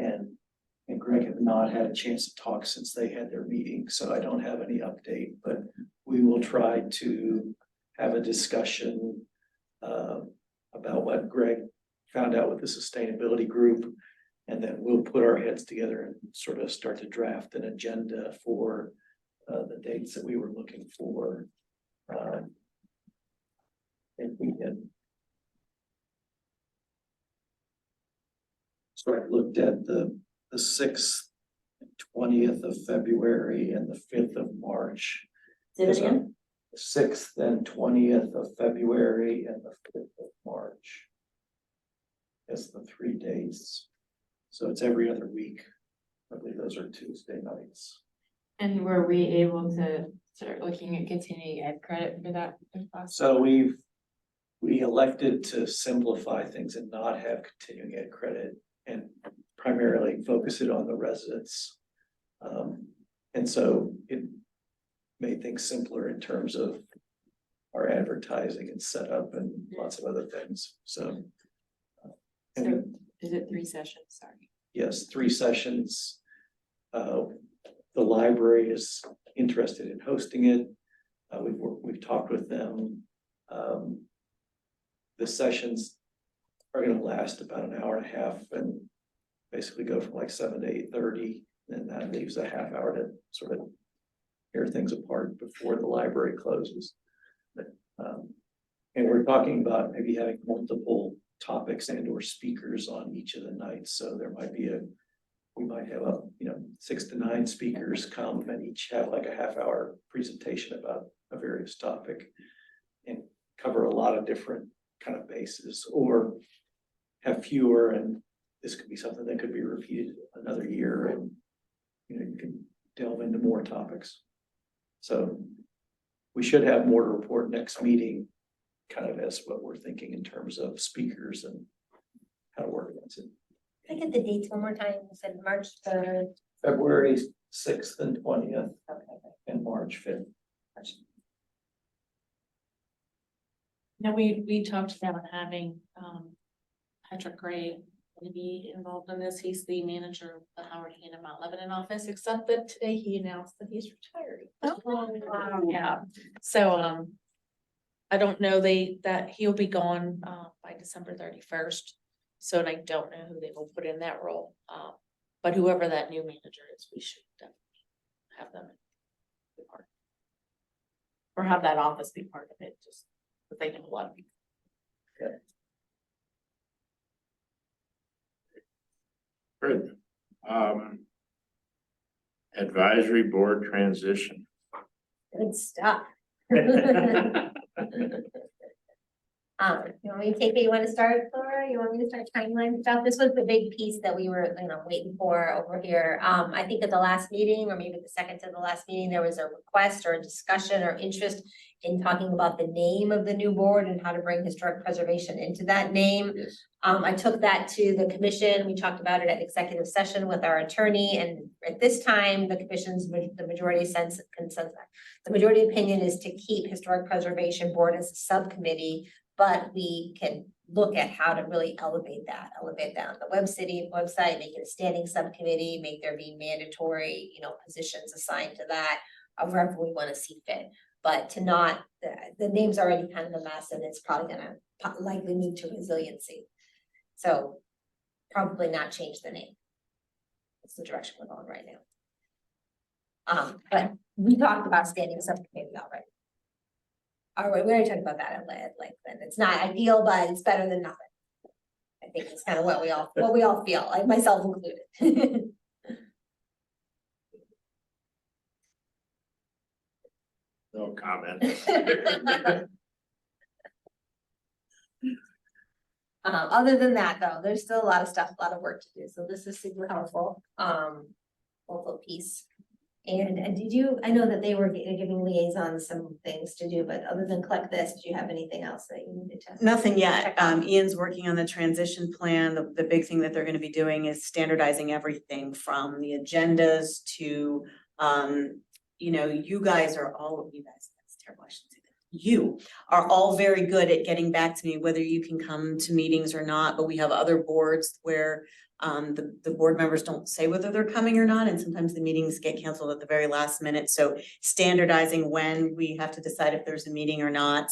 and Greg have not had a chance to talk since they had their meeting, so I don't have any update, but we will try to have a discussion about what Greg found out with the sustainability group. And then we'll put our heads together and sort of start to draft an agenda for the dates that we were looking for. If we can. So I looked at the 6th, 20th of February and the 5th of March. Say that again? 6th and 20th of February and the 5th of March. As the 3 dates. So it's every other week. I believe those are Tuesday nights. And were we able to start looking at continuing ed credit for that if possible? So we elected to simplify things and not have continuing ed credit and primarily focus it on the residents. And so it made things simpler in terms of our advertising and setup and lots of other things. So. So is it 3 sessions? Sorry. Yes, 3 sessions. The library is interested in hosting it. We've talked with them. The sessions are gonna last about an hour and a half and basically go from like 7 to 8:30. And that leaves a half hour to sort of tear things apart before the library closes. And we're talking about maybe having multiple topics and or speakers on each of the nights. So there might be we might have 6 to 9 speakers come and each have like a half-hour presentation about a various topic and cover a lot of different kind of bases, or have fewer, and this could be something that could be repeated another year, and you can delve into more topics. So we should have more to report next meeting, kind of as what we're thinking in terms of speakers and how to organize it. Can I get the dates one more time? You said March 3rd. February 6th and 20th Okay. and March 5th. Now, we talked about having, Patrick Gray to be involved in this. He's the manager of the Howard Hanna Mount Lebanon office, except that today he announced that he's retiring. Yeah, so, I don't know that he'll be gone, by December 31st. So, and I don't know who they will put in that role. But whoever that new manager is, we should definitely have them be part. Or have that office be part of it, just, but they know a lot of people. Good. Advisory board transition. Good stuff. You want me to take it? You want to start, Laura? You want me to start timeline stuff? This was the big piece that we were, waiting for over here. I think at the last meeting, or maybe the second to the last meeting, there was a request or a discussion or interest in talking about the name of the new board and how to bring historic preservation into that name. Yes. I took that to the commission. We talked about it at executive session with our attorney, and at this time, the commission's, the majority consensus, the majority opinion is to keep historic preservation board as a subcommittee, but we can look at how to really elevate that on the website, make it a standing subcommittee, make there be mandatory, positions assigned to that, however we want to see fit. But to not, the name's already kind of a mess, and it's probably gonna likely move to resiliency. So probably not change the name. That's the direction we're going right now. But we talked about standing subcommittee already. All right, we already talked about that at length, and it's not ideal, but it's better than nothing. I think it's kind of what we all feel, like myself included. No comment. Other than that, though, there's still a lot of stuff, a lot of work to do, so this is super helpful, helpful piece. And did you, I know that they were giving liaisons some things to do, but other than collect this, did you have anything else that you needed to? Nothing yet. check out? Ian's working on the transition plan. The big thing that they're gonna be doing is standardizing everything from the agendas to, you guys, that's terrible, I shouldn't say that. You are all very good at getting back to me, whether you can come to meetings or not, but we have other boards where the board members don't say whether they're coming or not, and sometimes the meetings get canceled at the very last minute. So standardizing when we have to decide if there's a meeting or not,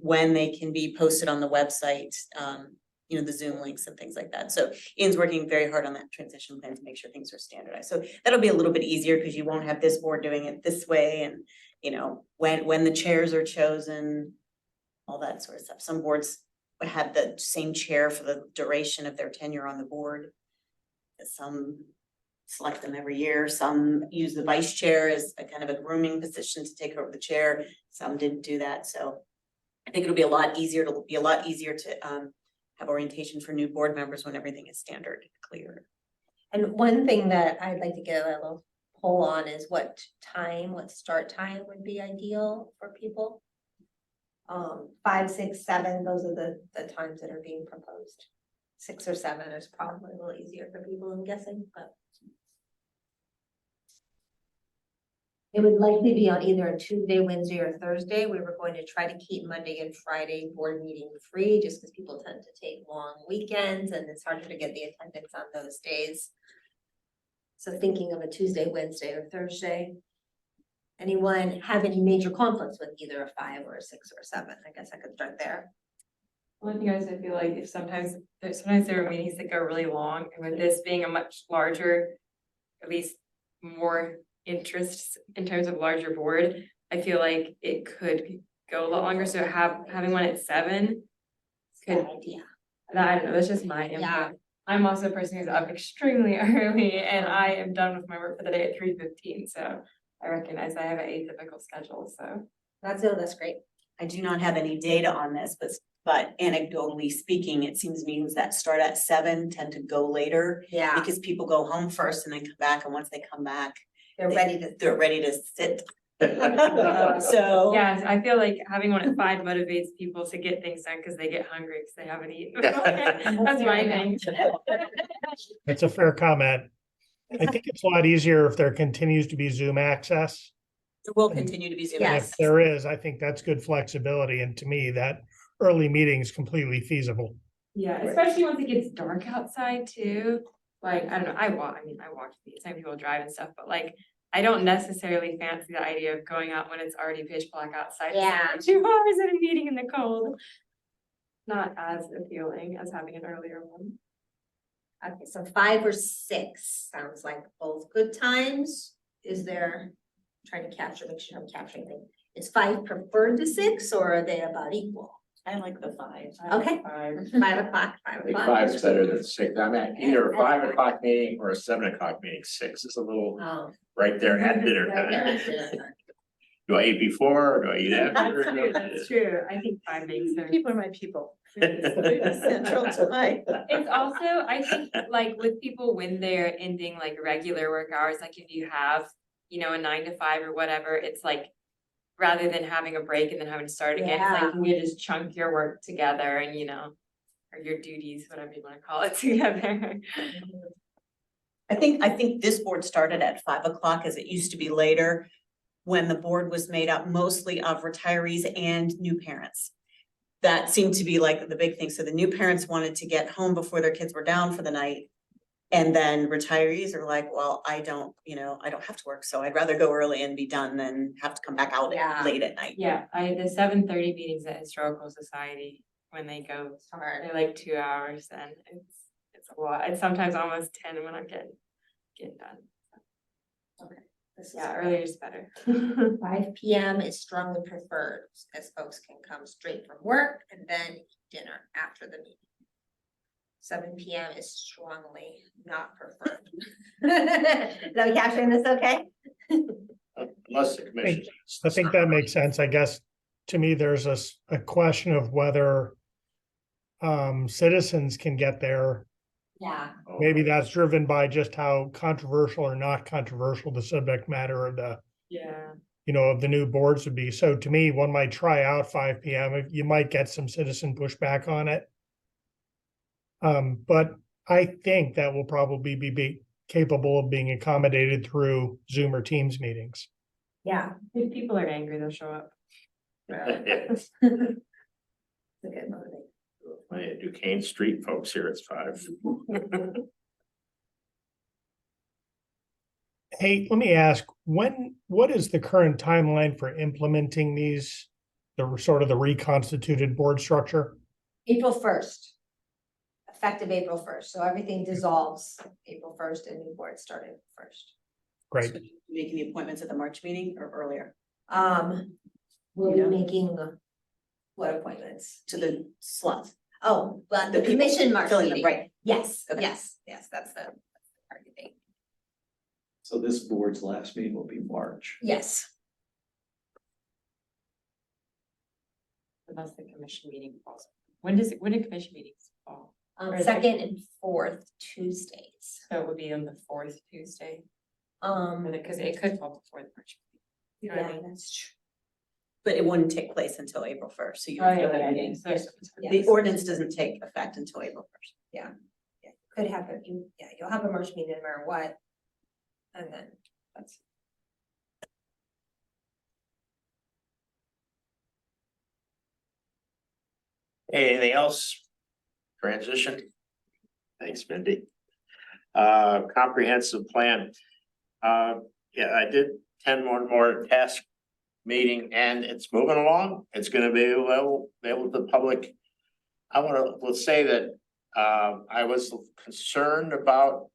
when they can be posted on the website, the Zoom links and things like that. So Ian's working very hard on that transition plan to make sure things are standardized. So that'll be a little bit easier because you won't have this board doing it this way, and when the chairs are chosen, all that sort of stuff. Some boards have the same chair for the duration of their tenure on the board. Some select them every year, some use the vice chair as a kind of a grooming position to take over the chair. Some didn't do that, so I think it'll be a lot easier to have orientation for new board members when everything is standard, clear. And one thing that I'd like to get a little poll on is what start time would be ideal for people. 5, 6, 7, those are the times that are being proposed. 6 or 7 is probably a little easier for people, I'm guessing, but. It would likely be on either a Tuesday, Wednesday, or Thursday. We were going to try to keep Monday and Friday board meeting free, just because people tend to take long weekends and it's harder to get the attendance on those days. So thinking of a Tuesday, Wednesday, or Thursday. Anyone have any major conflicts with either a 5 or a 6 or a 7? I guess I could start there. One thing I feel like if sometimes there are meetings that go really long, and with this being a much larger, at least more interests in terms of larger board, I feel like it could go a lot longer. So having one at 7 could, idea. I don't know, that's just my input. Yeah. I'm also a person who's up extremely early, and I am done with my work for the day at 3:15, so I recognize I have an atypical schedule, so. That's great. I do not have any data on this, but anecdotally speaking, it seems meetings that start at 7 tend to go later Yeah, because people go home first and then come back, and once they come back, they're ready to. they're ready to sit. So. Yeah, I feel like having one at 5 motivates people to get things done because they get hungry because they haven't eaten. That's my thing. That's a fair comment. I think it's a lot easier if there continues to be Zoom access. It will continue to be Zoom. And Yes. if there is, I think that's good flexibility. And to me, that early meeting is completely feasible. Yeah, especially once it gets dark outside too. Like, I don't know, I walk some people drive and stuff, but like, I don't necessarily fancy the idea of going out when it's already pitch black outside. Yeah. 2 hours at a meeting in the cold. Not as appealing as having an earlier one. Okay, so 5 or 6 sounds like both good times. Is there, trying to capture, make sure I'm capturing things. Is 5 preferred to 6 or are they about equal? I like the 5. Okay. 5 o'clock, 5 I think o'clock. 5's better than 6. I mean, either a 5 o'clock meeting or a 7 o'clock meeting. 6 is a little Oh. right there at dinner time. Do I eat before or do I eat after? That's true, I think 5 makes sense. People are my people. Central time. It's also, I think, like with people when they're ending like regular work hours, like if you have, you know, a 9 to 5 or whatever, it's like. Rather than having a break and then having to start again, it's like you just chunk your work together and, you know. Or your duties, whatever you wanna call it, together. I think this board started at 5 o'clock as it used to be later. When the board was made up mostly of retirees and new parents. That seemed to be like the big thing. So the new parents wanted to get home before their kids were down for the night. And then retirees are like, well, I don't have to work, so I'd rather go early and be done than have to come back out Yeah. late at night. Yeah, the 7:30 meetings at Historical Society, when they go, they're like 2 hours, and it's a lot, it's sometimes almost 10 when I'm getting done. This is Yeah, earlier is better. 5 PM is strongly preferred, as folks can come straight from work and then eat dinner after the meeting. 7 PM is strongly not preferred. Is that capturing this okay? Unless the commission. I think that makes sense. I guess, to me, there's a question of whether citizens can get there. Yeah. Maybe that's driven by just how controversial or not controversial the subject matter of the, Yeah. of the new boards would be. So to me, one might try out 5 PM. You might get some citizen pushback on it. But I think that will probably be capable of being accommodated through Zoom or Teams meetings. Yeah. If people are angry, they'll show up. It's a good motivation. My Duquesne Street folks here, it's 5. Hey, let me ask, what is the current timeline for implementing these, the sort of the reconstituted board structure? April 1st. Effective April 1st, so everything dissolves April 1st and new board started first. Great. So making the appointments at the March meeting or earlier We'll be Yeah. making what appointments? to the slots. Oh, but the people commission March filling them, meeting. right. Yes, Okay. yes, that's the target date. So this board's last meeting will be March. Yes, Unless the commission meeting falls. When do commission meetings fall? Or is it- 2nd and 4th Tuesdays. So it would be on the 4th Tuesday, Um, because it could fall before the March. You know what I yeah, mean? that's true. But it wouldn't take place until April 1st, so you. Oh, yeah. So The ordinance doesn't take effect until April 1st. Could happen, you'll have a March meeting no matter what. And then that's. Anything else? Transition? Thanks, Mindy. Comprehensive plan. Yeah, I did 10 more task meeting and it's moving along. It's gonna be able the public. Let's say that, I was concerned about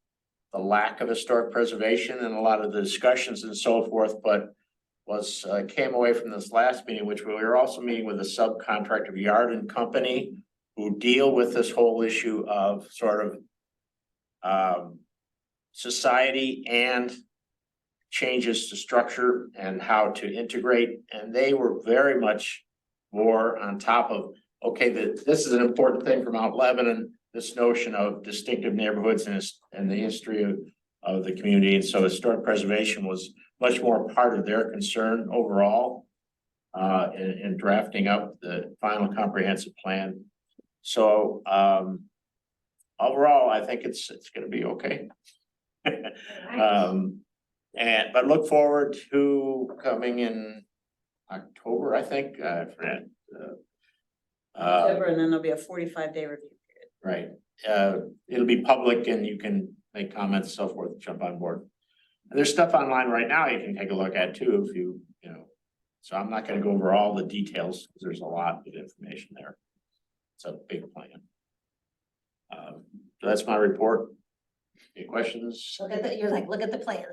the lack of historic preservation and a lot of the discussions and so forth, but came away from this last meeting, which we were also meeting with a subcontractor, Yard and Company, who deal with this whole issue of sort of society and changes to structure and how to integrate, and they were very much more on top of, okay, this is an important thing for Mount Lebanon, this notion of distinctive neighborhoods and the history of the community, and so historic preservation was much more part of their concern overall in drafting up the final comprehensive plan. So overall, I think it's gonna be okay. But look forward to coming in October, I think, I forget. October, and then there'll be a 45-day review period. Right, it'll be public and you can make comments, so forth, jump on board. And there's stuff online right now you can take a look at too, if you know. So I'm not gonna go over all the details, because there's a lot of information there. It's a big plan. So that's my report. Any questions? Look at the, you're like, look at the plan.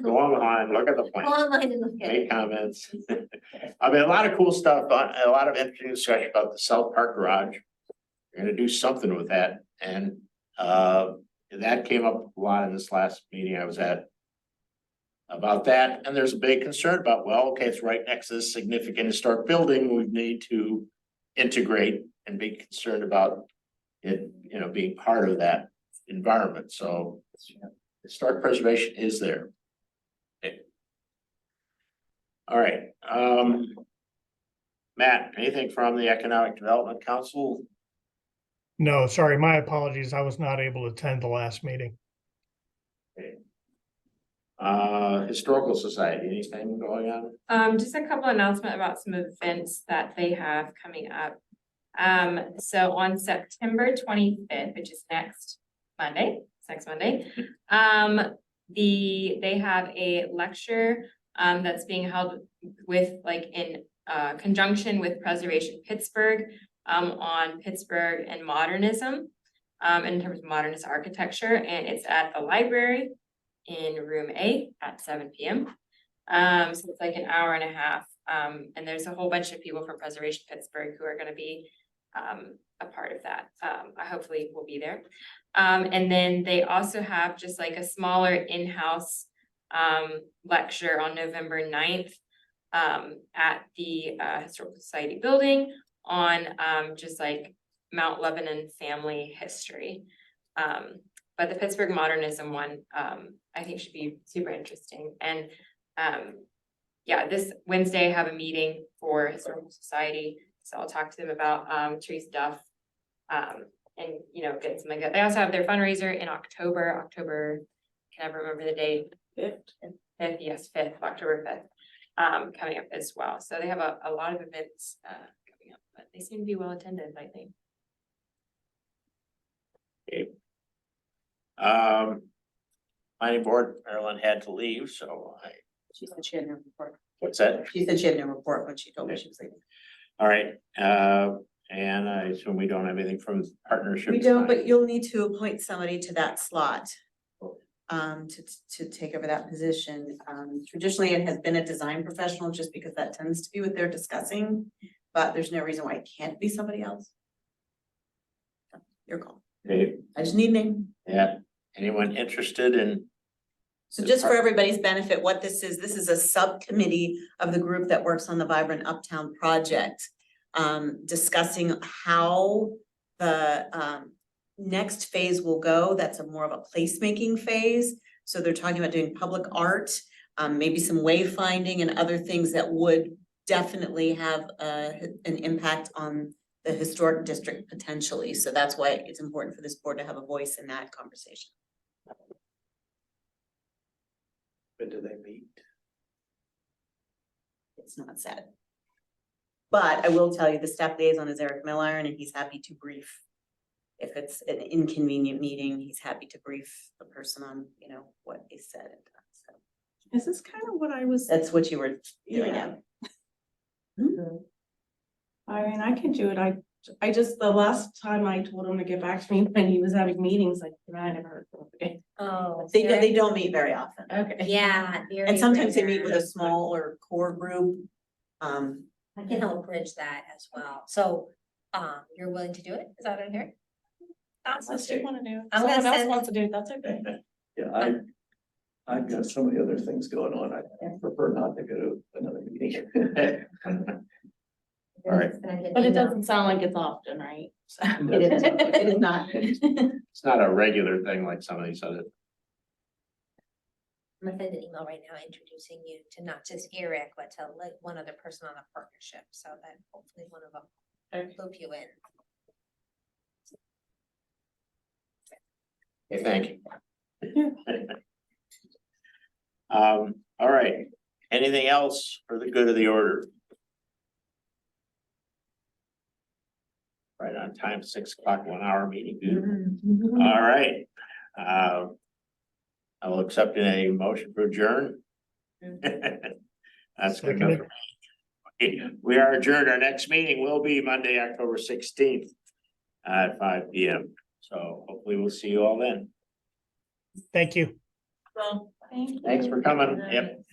Go online, look at the Go plan, online and look at it. make comments. I mean, a lot of cool stuff, a lot of interesting discussion about the South Park Garage. We're gonna do something with that, and that came up a lot in this last meeting I was at. About that, and there's a big concern about, well, okay, it's right next to this significant historic building, we need to integrate and be concerned about it, you know, being part of that environment, so historic preservation is there. Okay. All right, Matt, anything from the Economic Development Council? No, sorry, my apologies. I was not able to attend the last meeting. Historical Society, anything going on? Just a couple announcement about some events that they have coming up. So on September 25th, which is next Monday, they have a lecture that's being held with in conjunction with Preservation Pittsburgh on Pittsburgh and modernism in terms of modernist architecture, and it's at the library in room A at 7 p.m. So it's like an hour and a half. And there's a whole bunch of people from Preservation Pittsburgh who are going to be a part of that. I hopefully will be there. And then they also have just like a smaller in-house lecture on November 9th at the Historical Society building on just like Mount Lebanon family history. But the Pittsburgh modernism one, I think should be super interesting. And yeah, this Wednesday I have a meeting for Historical Society. So I'll talk to them about Teresa Duff and, you know, get some, they also have their fundraiser in October, can I remember the date? 5th, yes, 5th, October 5th, coming up as well. So they have a lot of events coming up, but they seem to be well attended, I think. Okay. Planning board, Marilyn had to leave, so She said she had no report. what's that? She said she had no report when she told me she was leaving. All right, and I assume we don't have anything from the partnership. We don't, side. but you'll need to appoint somebody to that slot. To take over that position. Traditionally, it has been a design professional just because that tends to be what they're discussing, but there's no reason why it can't be somebody else. Your call. Okay, I just need a name. yeah, anyone interested in? So just for everybody's benefit, what this is a subcommittee of the group that works on the Vibrant Uptown project. Discussing how the next phase will go. That's a more of a placemaking phase. So they're talking about doing public art, maybe some wayfinding and other things that would definitely have an impact on the historic district potentially. So that's why it's important for this board to have a voice in that conversation. When do they meet? It's not said. But I will tell you, the staff liaison is Eric Milliron, and he's happy to brief. If it's an inconvenient meeting, he's happy to brief the person on, you know, what is said and done. So This is kind of what I was, that's what you were doing. Yeah. Yeah. I mean, I can do it. I just, the last time I told him to get back to me when he was having meetings, like, I never heard from him again. Oh. They don't meet very often. Okay. Yeah. And sometimes they meet with a smaller core group. I can help bridge that as well. So, you're willing to do it? Is that what I'm hearing? That's what you want to do. I'm gonna Someone else send- wants to do it, that's okay. Yeah, I've got so many other things going on. I prefer not to go to another meeting. All right. But it doesn't sound like it's often, right? So- It is, it is not. It's not a regular thing like some of these other. I'm gonna send an email right now introducing you to not just Eric, but to like one other person on the partnership, so that hopefully one of them Okay. loop you in. Okay, thank you. All right, anything else for the good of the order? Right on time, 6 o'clock, 1 hour meeting, good. All right. I will accept a motion for adjourn. That's good enough. for me. We are adjourned. Our next meeting will be Monday, October 16th at 5 p.m. So hopefully we'll see you all then. Thank you. Well, thank you. Thanks for coming. Yep.